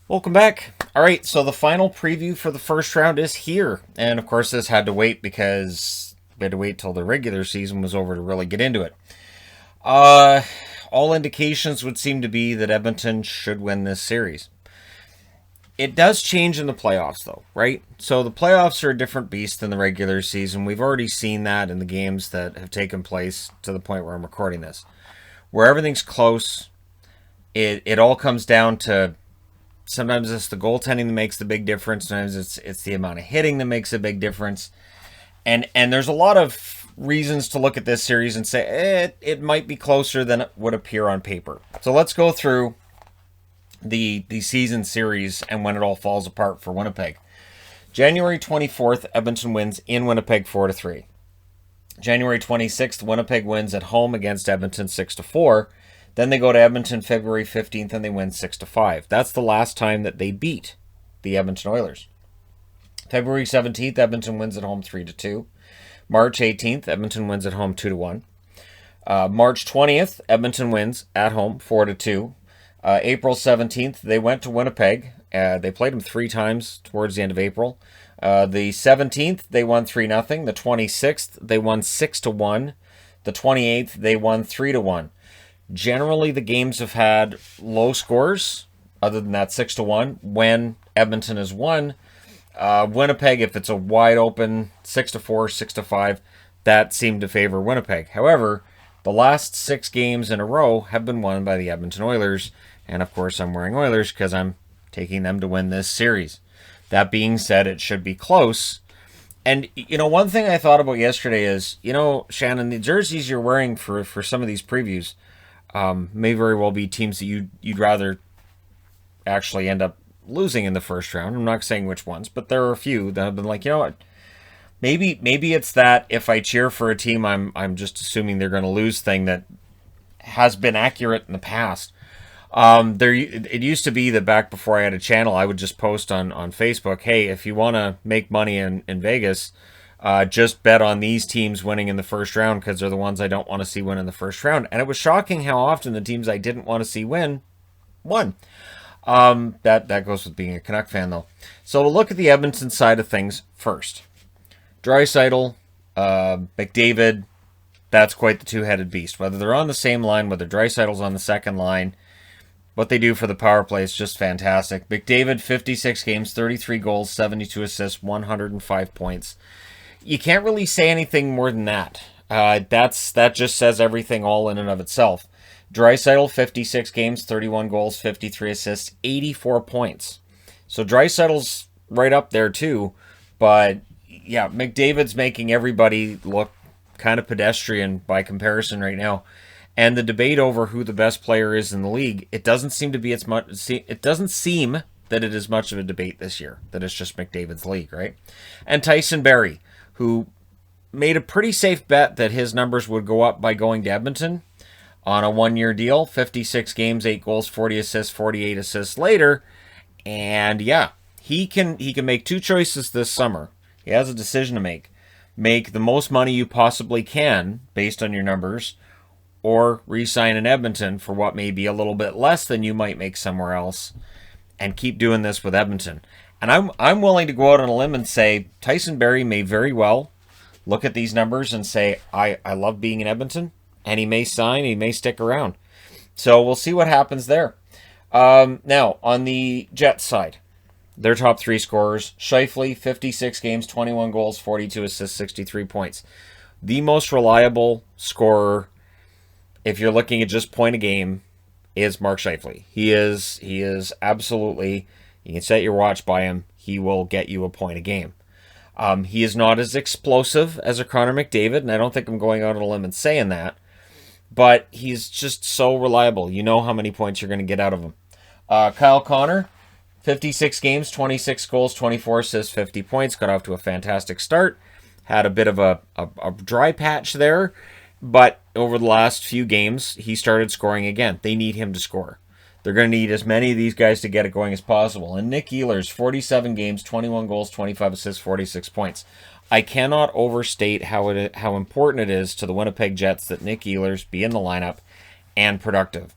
Welcome back. All right, so the final preview for the first round is here. And of course, this had to wait because we had to wait till the regular season was over to really get into it. Uh, all indications would seem to be that Edmonton should win this series. It does change in the playoffs, though, right? So the playoffs are a different beast than the regular season. We've already seen that in the games that have taken place to the point where I'm recording this, where everything's close. It all comes down to sometimes it's the goaltending that makes the big difference. Sometimes it's the amount of hitting that makes a big difference. And there's a lot of reasons to look at this series and say it might be closer than it would appear on paper. So let's go through the season series and when it all falls apart for Winnipeg. January 24th, Edmonton wins in Winnipeg 4-3. January 26th, Winnipeg wins at home against Edmonton 6-4. Then they go to Edmonton February 15th and they win 6-5. That's the last time that they beat the Edmonton Oilers. February 17th, Edmonton wins at home 3-2. March 18th, Edmonton wins at home 2-1. March 20th, Edmonton wins at home 4-2. April 17th, they went to Winnipeg. They played them 3 times towards the end of April. The 17th, they won 3-0. The 26th, they won 6-1. The 28th, they won 3-1. Generally, the games have had low scores, other than that 6-1, when Edmonton has won. Winnipeg, if it's a wide open 6-4, 6-5, that seemed to favor Winnipeg. However, the last 6 games in a row have been won by the Edmonton Oilers. And of course, I'm wearing Oilers because I'm taking them to win this series. That being said, it should be close. And, one thing I thought about yesterday is, Shannon, the jerseys you're wearing for some of these previews may very well be teams that you'd rather actually end up losing in the first round. I'm not saying which ones, but there are a few that have been like, what? Maybe it's that if I cheer for a team, I'm just assuming they're going to lose thing that has been accurate in the past. It used to be that back before I had a channel, I would just post on Facebook, hey, if you want to make money in Vegas, just bet on these teams winning in the first round because they're the ones I don't want to see win in the first round. And it was shocking how often the teams I didn't want to see win won. That goes with being a Canuck fan, though. So we'll look at the Edmonton side of things first. Draisaitl, McDavid, that's quite the two-headed beast. Whether they're on the same line, whether Draisaitl's on the second line, what they do for the power play is just fantastic. McDavid, 56 games, 33 goals, 72 assists, 105 points. You can't really say anything more than that. That just says everything all in and of itself. Draisaitl, 56 games, 31 goals, 53 assists, 84 points. So Draisaitl's right up there too. But yeah, McDavid's making everybody look kind of pedestrian by comparison right now. And the debate over who the best player is in the league, it doesn't seem to be as much. It doesn't seem that it is much of a debate this year. That it's just McDavid's league, right? And Tyson Barrie, who made a pretty safe bet that his numbers would go up by going to Edmonton on a 1-year deal. 56 games, 8 goals, 40 assists, 48 assists later. And yeah, he can make 2 choices this summer. He has a decision to make. Make the most money you possibly can based on your numbers, or re-sign in Edmonton for what may be a little bit less than you might make somewhere else, and keep doing this with Edmonton. And I'm willing to go out on a limb and say Tyson Barrie may very well look at these numbers and say, I love being in Edmonton, and he may sign, he may stick around. So we'll see what happens there. Now, on the Jets side, their top 3 scorers, Scheifele, 56 games, 21 goals, 42 assists, 63 points. The most reliable scorer, if you're looking at just point a game, is Mark Scheifele. He is absolutely, you can set your watch by him, he will get you a point a game. He is not as explosive as a Connor McDavid, and I don't think I'm going out on a limb and saying that, but he's just so reliable. You know how many points you're going to get out of him. Kyle Connor, 56 games, 26 goals, 24 assists, 50 points. Got off to a fantastic start. Had a bit of a dry patch there, but over the last few games, he started scoring again. They need him to score. They're going to need as many of these guys to get it going as possible. And Nick Ehlers, 47 games, 21 goals, 25 assists, 46 points. I cannot overstate how important it is to the Winnipeg Jets that Nick Ehlers be in the lineup and productive.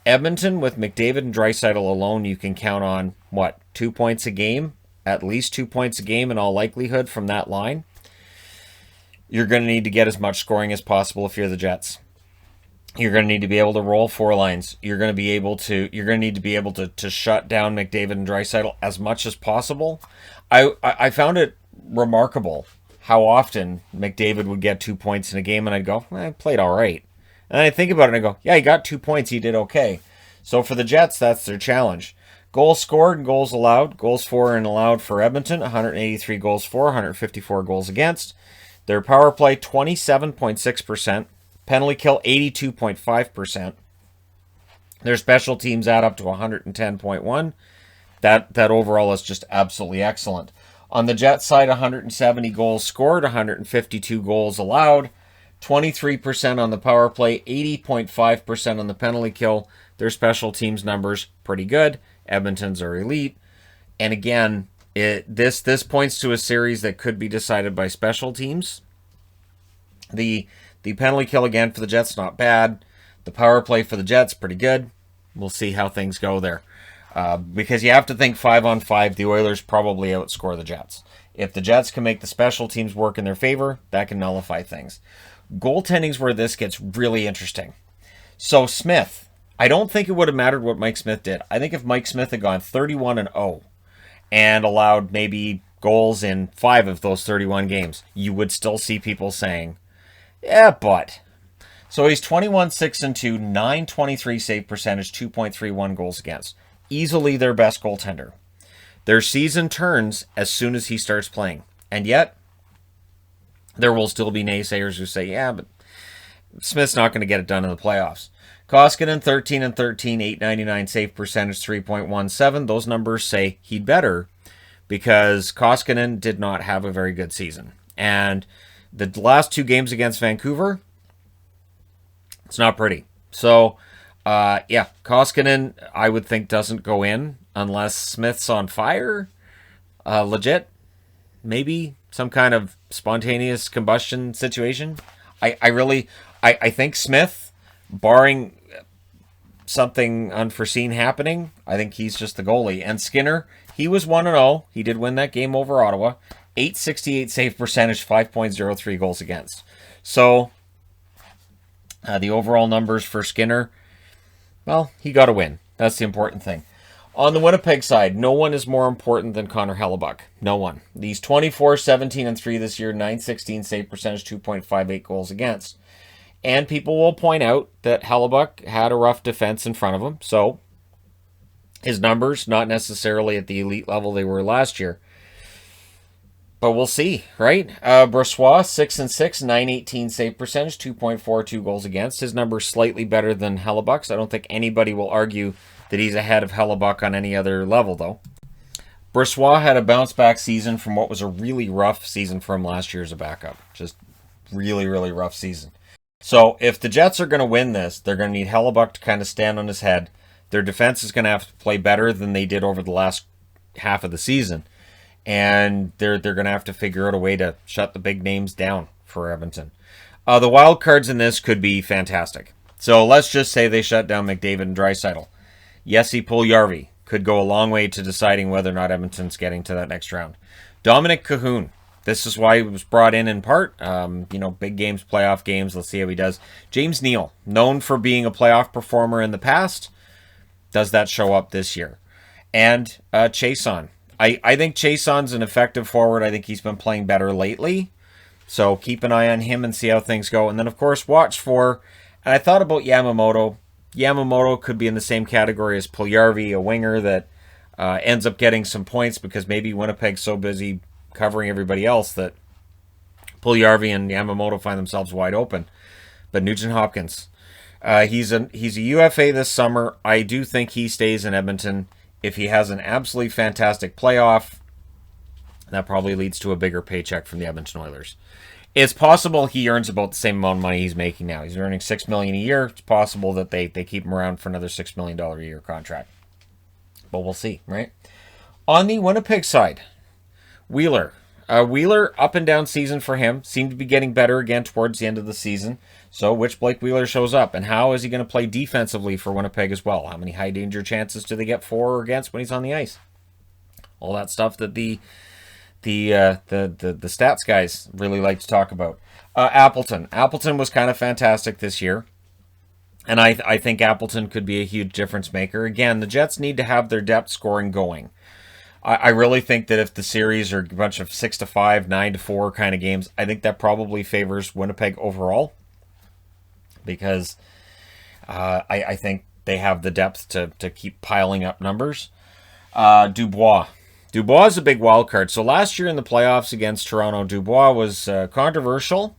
Edmonton with McDavid and Draisaitl alone, you can count on, what, 2 points a game? At least 2 points a game in all likelihood from that line. You're going to need to get as much scoring as possible if you're the Jets. You're going to need to be able to roll 4 lines. You're going to need to be able to shut down McDavid and Draisaitl as much as possible. I found it remarkable how often McDavid would get 2 points in a game, and I'd go, I played all right. And I think about it and I go, yeah, he got 2 points. He did okay. So for the Jets, that's their challenge. Goals scored and goals allowed. Goals for and allowed for Edmonton, 183 goals for, 154 goals against. Their power play, 27.6%. Penalty kill, 82.5%. Their special teams add up to 110.1. That overall is just absolutely excellent. On the Jets side, 170 goals scored, 152 goals allowed, 23% on the power play, 80.5% on the penalty kill. Their special teams numbers, pretty good. Edmonton's are elite. And again, this points to a series that could be decided by special teams. The penalty kill again for the Jets, not bad. The power play for the Jets, pretty good. We'll see how things go there. Because you have to think 5-on-5, the Oilers probably outscore the Jets. If the Jets can make the special teams work in their favor, that can nullify things. Goaltending's where this gets really interesting. So Smith, I don't think it would have mattered what Mike Smith did. I think if Mike Smith had gone 31-0 and allowed maybe goals in 5 of those 31 games, you would still see people saying, yeah, but. So he's 21-6-2, 923 save percentage, 2.31 goals against. Easily their best goaltender. Their season turns as soon as he starts playing. And yet, there will still be naysayers who say, yeah, but Smith's not going to get it done in the playoffs. Koskinen, 13-13, 899 save percentage, 3.17. Those numbers say he'd better because Koskinen did not have a very good season. And the last 2 games against Vancouver, it's not pretty. So, yeah, Koskinen, I would think, doesn't go in unless Smith's on fire. Legit. Maybe some kind of spontaneous combustion situation. I think Smith, barring something unforeseen happening, I think he's just the goalie. And Skinner, he was 1-0. He did win that game over Ottawa. 868 save percentage, 5.03 goals against. So, the overall numbers for Skinner, well, he got a win. That's the important thing. On the Winnipeg side, no one is more important than Connor Hellebuyck. No one. He's 24-17-3 this year, 916 save percentage, 2.58 goals against. And people will point out that Hellebuyck had a rough defense in front of him, so his numbers, not necessarily at the elite level they were last year. But we'll see, right? Brossoit, 6-6, 918 save percentage, 2.42 goals against. His number's slightly better than Hellebuyck's. I don't think anybody will argue that he's ahead of Hellebuyck on any other level, though. Brossoit had a bounce-back season from what was a really rough season for him last year as a backup. Just really, really rough season. So if the Jets are going to win this, they're going to need Hellebuyck to kind of stand on his head. Their defense is going to have to play better than they did over the last half of the season. And they're going to have to figure out a way to shut the big names down for Edmonton. The wild cards in this could be fantastic. So let's just say they shut down McDavid and Draisaitl. Jesse Puljujarvi could go a long way to deciding whether or not Edmonton's getting to that next round. Dominic Cahoon. This is why he was brought in part. Big games, playoff games. Let's see how he does. James Neal, known for being a playoff performer in the past. Does that show up this year? And Chason. I think Chason's an effective forward. I think he's been playing better lately. So keep an eye on him and see how things go. And then, of course, watch for... And I thought about Yamamoto. Yamamoto could be in the same category as Puljujarvi, a winger that ends up getting some points because maybe Winnipeg's so busy covering everybody else that Puljujarvi and Yamamoto find themselves wide open. But Nugent Hopkins, he's a UFA this summer. I do think he stays in Edmonton. If he has an absolutely fantastic playoff, that probably leads to a bigger paycheck from the Edmonton Oilers. It's possible he earns about the same amount of money he's making now. He's earning $6 million a year. It's possible that they keep him around for another $6 million a year contract. But we'll see, right? On the Winnipeg side, Wheeler, Wheeler, up and down season for him. Seemed to be getting better again towards the end of the season. So which Blake Wheeler shows up? And how is he going to play defensively for Winnipeg as well? How many high danger chances do they get for or against when he's on the ice? All that stuff that the stats guys really like to talk about. Appleton. Appleton was kind of fantastic this year. And I think Appleton could be a huge difference maker. Again, the Jets need to have their depth scoring going. I really think that if the series are a bunch of 6-5, 9-4 kind of games, I think that probably favors Winnipeg overall. Because I think they have the depth to keep piling up numbers. Dubois. Dubois is a big wild card. So last year in the playoffs against Toronto, Dubois was controversial.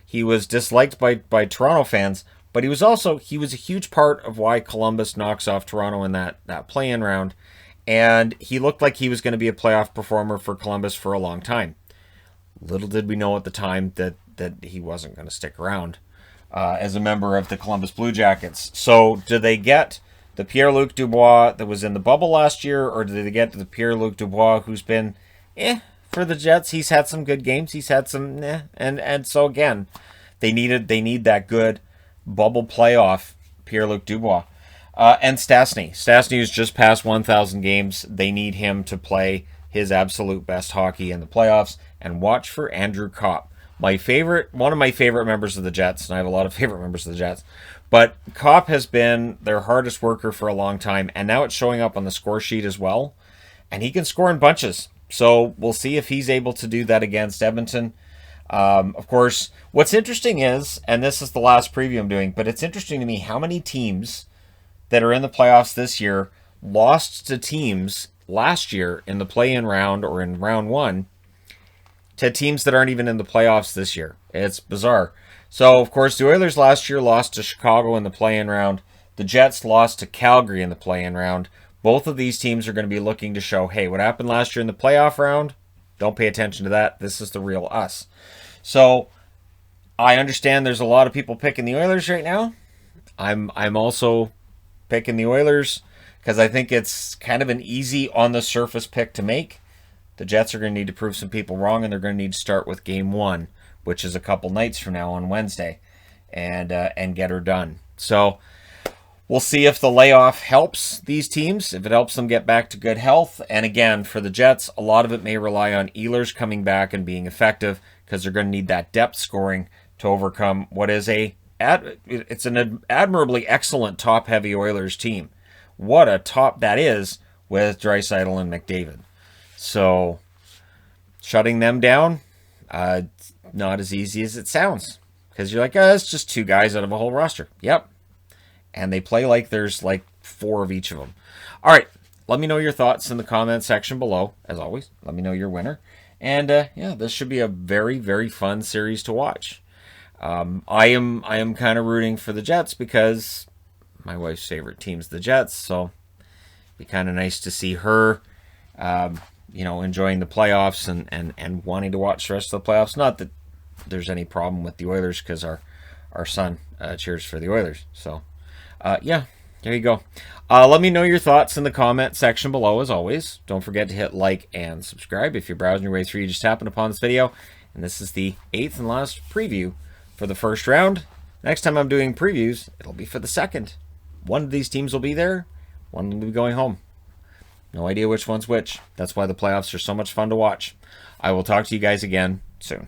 He was disliked by Toronto fans, but he was a huge part of why Columbus knocks off Toronto in that play-in round. And he looked like he was going to be a playoff performer for Columbus for a long time. Little did we know at the time that he wasn't going to stick around as a member of the Columbus Blue Jackets. So did they get the Pierre-Luc Dubois that was in the bubble last year, or did they get the Pierre-Luc Dubois who's been for the Jets? He's had some good games. He's had some and so again, they need that good bubble playoff Pierre-Luc Dubois. And Stastny. Stastny is just past 1,000 games. They need him to play his absolute best hockey in the playoffs. And watch for Andrew Kopp. One of my favorite members of the Jets, and I have a lot of favorite members of the Jets. But Kopp has been their hardest worker for a long time, and now it's showing up on the score sheet as well. And he can score in bunches. So we'll see if he's able to do that against Edmonton. Of course, what's interesting is, and this is the last preview I'm doing, but it's interesting to me how many teams that are in the playoffs this year lost to teams last year in the play-in round or in round one to teams that aren't even in the playoffs this year. It's bizarre. So, of course, the Oilers last year lost to Chicago in the play-in round. The Jets lost to Calgary in the play-in round. Both of these teams are going to be looking to show, hey, what happened last year in the playoff round? Don't pay attention to that. This is the real us. So, I understand there's a lot of people picking the Oilers right now. I'm also picking the Oilers because I think it's kind of an easy on the surface pick to make. The Jets are going to need to prove some people wrong, and they're going to need to start with game one, which is a couple nights from now on Wednesday, and get her done. So we'll see if the layoff helps these teams, if it helps them get back to good health. And again, for the Jets, a lot of it may rely on Ehlers coming back and being effective because they're going to need that depth scoring to overcome what is it's an admirably excellent top-heavy Oilers team. What a top that is with Draisaitl and McDavid. So, shutting them down, not as easy as it sounds. Because you're like, it's just two guys out of a whole roster. Yep. And they play like there's like four of each of them. All right. Let me know your thoughts in the comment section below. As always, let me know your winner. And, this should be a very, very fun series to watch. I am kind of rooting for the Jets because my wife's favorite team's the Jets, so it'd be kind of nice to see her, enjoying the playoffs and wanting to watch the rest of the playoffs. Not that there's any problem with the Oilers because our son cheers for the Oilers. So, there you go. Let me know your thoughts in the comment section below, as always. Don't forget to hit like and subscribe. If you're browsing your way through, you just happened upon this video. And this is the 8th and last preview for the first round. Next time I'm doing previews, it'll be for the second. One of these teams will be there. One will be going home. No idea which one's which. That's why the playoffs are so much fun to watch. I will talk to you guys again soon.